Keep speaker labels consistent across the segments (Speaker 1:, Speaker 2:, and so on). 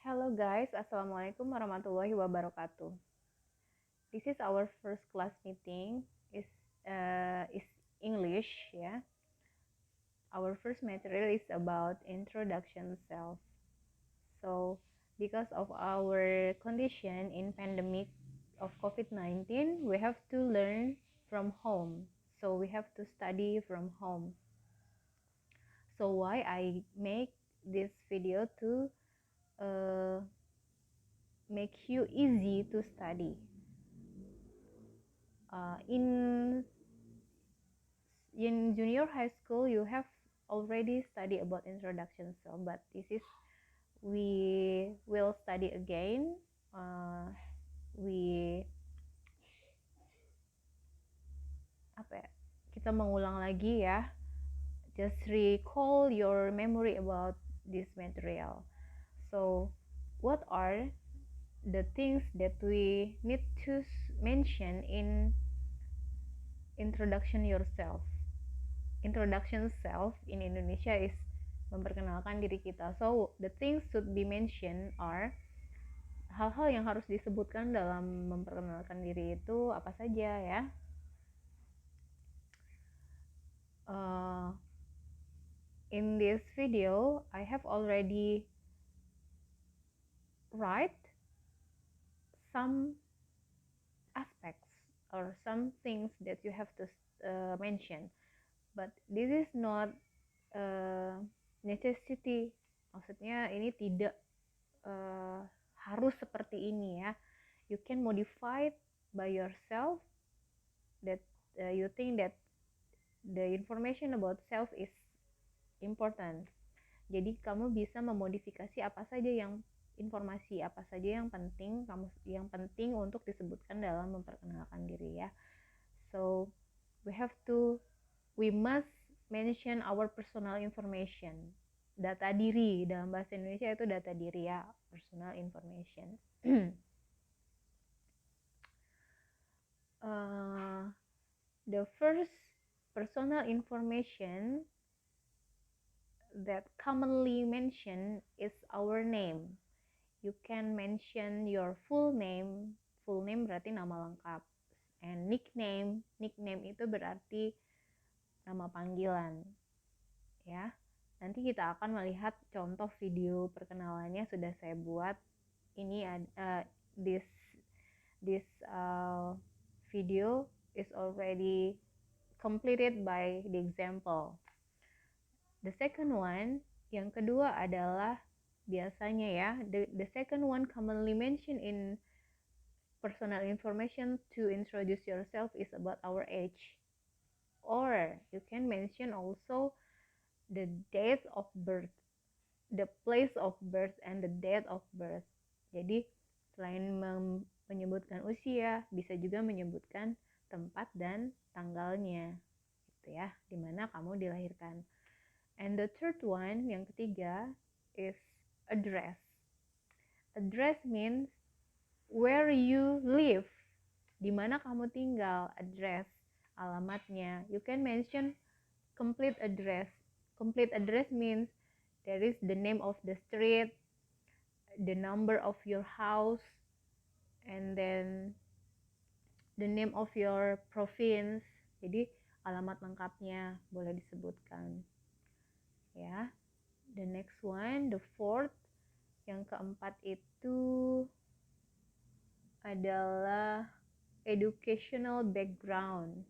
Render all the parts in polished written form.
Speaker 1: Hello guys, Assalamualaikum warahmatullahi wabarakatuh. This is our first class meeting. Is English, ya. Our first material is about introduction self. So, because of our condition in pandemic of COVID-19, we have to learn from home. So we have to study from home. So why I make this video to make you easy to study. In junior high school you have already studied about introduction self, but we will study again. We kita mengulang lagi ya, just recall your memory about this material. So what are the things that we need to mention in introduction yourself? Introduction self in Indonesia is memperkenalkan diri kita. So the things should be mentioned are hal-hal yang harus disebutkan dalam memperkenalkan diri itu apa saja ya. In this video I have already write some aspects or some things that you have to mention, but this is not necessity. Maksudnya ini tidak harus seperti ini ya. You can modify it by yourself that you think that the information about self is important. Jadi kamu bisa memodifikasi apa saja yang informasi apa saja yang penting untuk disebutkan dalam memperkenalkan diri ya. So we must mention our personal information. Data diri dalam bahasa Indonesia itu data diri ya, personal information. The first personal information that commonly mentioned is our name. You can mention your full name. Full name berarti nama lengkap. And nickname itu berarti nama panggilan. Ya. Nanti kita akan melihat contoh video perkenalannya sudah saya buat. Ini this video is already completed by the example. The second one, yang kedua adalah biasanya ya, the second one commonly mentioned in personal information to introduce yourself is about our age. Or you can mention also the date of birth, the place of birth and the date of birth. Jadi selain menyebutkan usia, bisa juga menyebutkan tempat dan tanggalnya, gitu ya, di mana kamu dilahirkan. And the third one, yang ketiga, is address. Address means where you live, di mana kamu tinggal, address, alamatnya. You can mention complete address. Complete address means there is the name of the street, the number of your house, and then the name of your province. Jadi alamat lengkapnya boleh disebutkan. Ya. The next one, the fourth, yang keempat itu adalah educational background.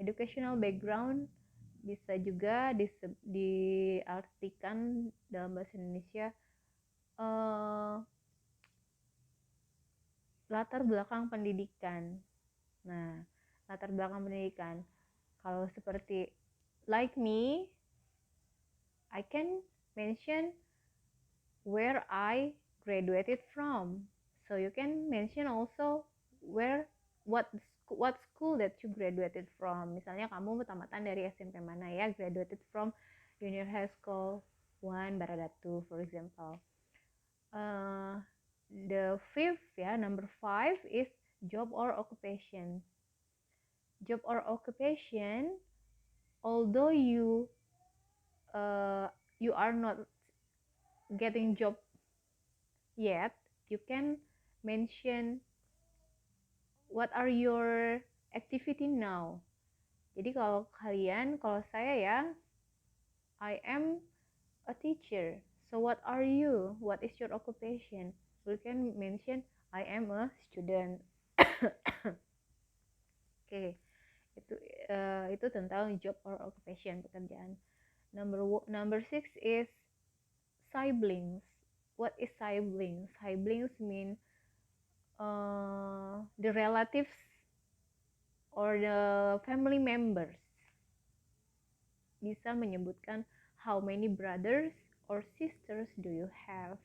Speaker 1: Educational background bisa juga diartikan dalam bahasa Indonesia latar belakang pendidikan. Nah, latar belakang pendidikan. Kalau seperti like me, I can mention where I graduated from. So you can mention also what school that you graduated from. Misalnya kamu tamatan dari SMP mana ya, graduated from Junior High School 1 Baradatu, for example. The fifth ya, number 5 is job or occupation. Job or occupation, although you are not getting job yet, you can mention what are your activity now. Jadi kalau saya ya, I am a teacher. So what are you? What is your occupation? We can mention I am a student. Oke, itu tentang job or occupation, pekerjaan. Number 6 is siblings. What is siblings? Siblings mean the relatives or the family members. Bisa menyebutkan how many brothers or sisters do you have?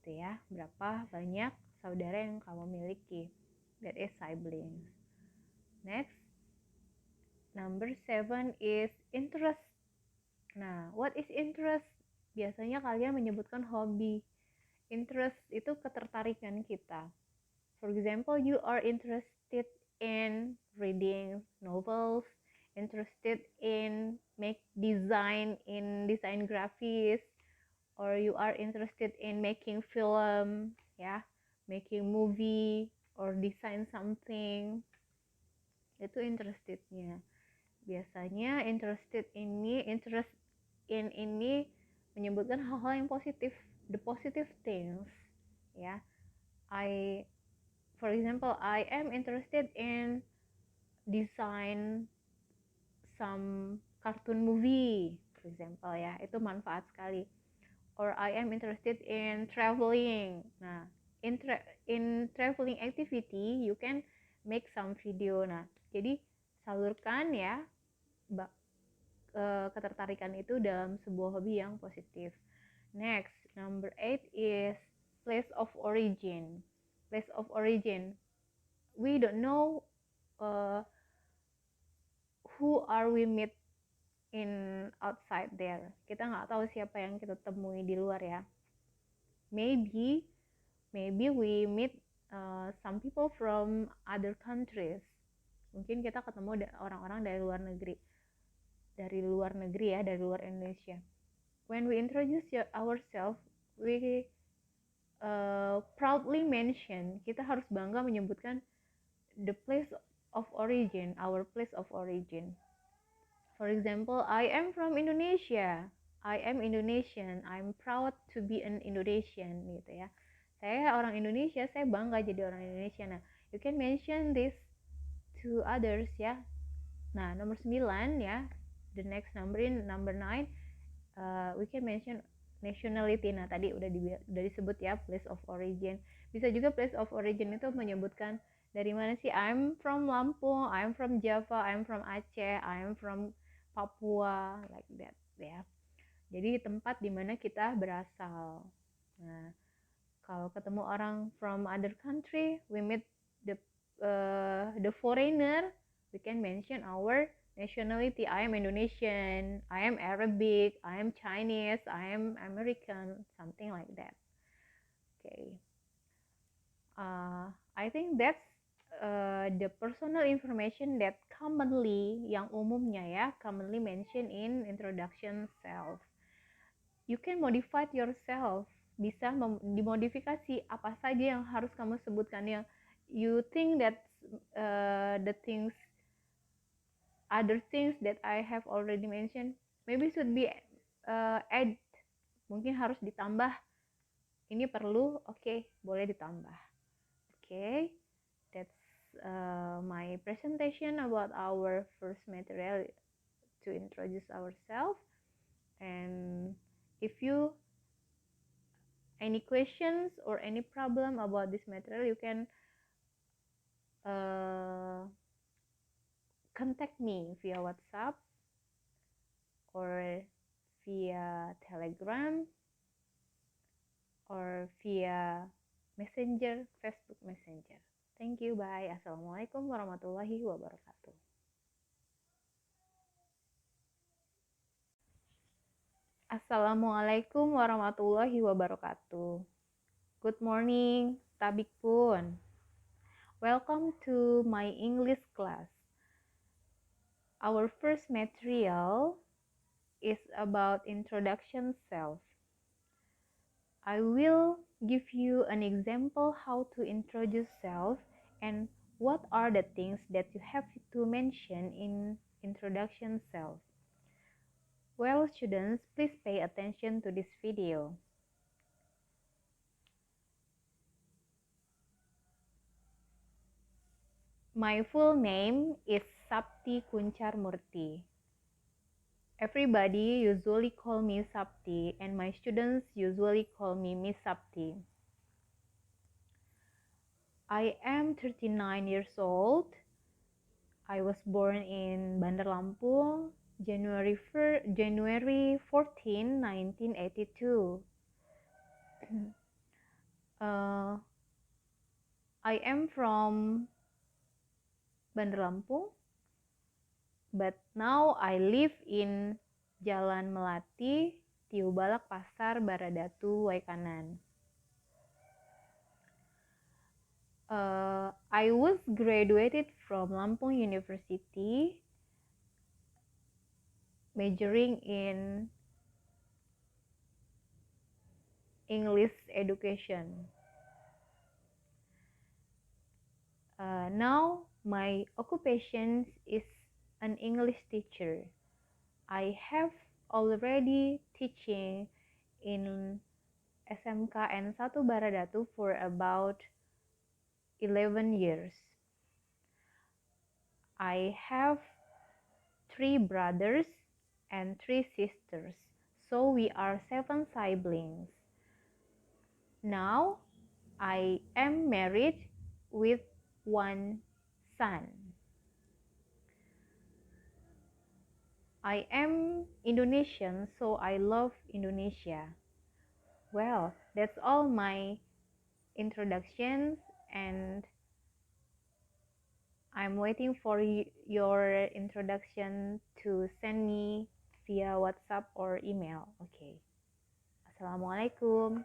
Speaker 1: Gitu ya, berapa banyak saudara yang kamu miliki. That is siblings. Next, number 7 is interest. Nah, what is interest? Biasanya kalian menyebutkan hobi. Interest itu ketertarikan kita. For example, you are interested in reading novels, interested in make design graphics, or you are interested in making film, ya, making movie or design something. Itu interestednya. Biasanya interest in ini menyebutkan hal-hal yang positif, the positive things, ya. For example, I am interested in design some cartoon movie, for example ya, itu manfaat sekali. Or I am interested in traveling. Nah, in traveling activity, you can make some video. Nah, jadi salurkan ya ketertarikan itu dalam sebuah hobi yang positif. Next, number 8 is place of origin. Place of origin. We don't know who are we meet in outside there. Kita nggak tahu siapa yang kita temui di luar ya. Maybe we meet some people from other countries. Mungkin kita ketemu orang-orang dari luar negeri. Dari luar Indonesia. When we introduce ourselves, we proudly mention, kita harus bangga menyebutkan the place of origin, our place of origin. For example, I am from Indonesia. I am Indonesian. I'm proud to be an Indonesian, gitu ya. Saya orang Indonesia, saya bangga jadi orang Indonesia. Nah, you can mention this to others ya. Nah, nomor 9 ya. The next number 9, we can mention nationality. Nah, tadi udah disebut ya, place of origin. Bisa juga place of origin itu menyebutkan dari mana sih. I'm from Lampung, I'm from Java, I'm from Aceh, I'm from Papua, like that ya. Jadi tempat di mana kita berasal. Nah, kalau ketemu orang from other country, we meet the foreigner, we can mention our nationality. I am Indonesian, I am Arabic, I am Chinese, I am American, something like that. Okay. I think that's the personal information that yang umumnya ya, commonly mentioned in introduction self. You can modify yourself. Bisa dimodifikasi apa saja yang harus kamu sebutkan, yang you think that other things that I have already mentioned maybe should be add, mungkin harus ditambah, ini perlu, okay, boleh ditambah. Okay, that's my presentation about our first material to introduce ourselves. And if you any questions or any problem about this material, you can contact me via WhatsApp or via Telegram or via Messenger, Facebook Messenger. Thank you, bye. Assalamualaikum warahmatullahi wabarakatuh. Assalamualaikum warahmatullahi wabarakatuh. Good morning, Tabik Pun. Welcome to my English class. Our first material is about introduction self. I will give you an example how to introduce self and what are the things that you have to mention in introduction self. Well, students, please pay attention to this video. My full name is Sapti Kunchar Murti. Everybody usually call me Sapti and my students usually call me Miss Sapti. I am 39 years old. I was born in Bandar Lampung, January 14, 1982. uh, I am from Bandar Lampung, but now I live in Jalan Melati, Tiubalak Pasar, Baradatu, Waikanan. I was graduated from Lampung University, majoring in English education. Now my occupation is an English teacher. I have already teaching in SMK N1 Baradatu for about 11 years. I have 3 brothers and 3 sisters, so we are 7 siblings. Now I am married with 1 son. I am Indonesian, so I love Indonesia. Well, that's all my introductions, and I'm waiting for your introduction to send me via WhatsApp or email. Okay. Assalamualaikum.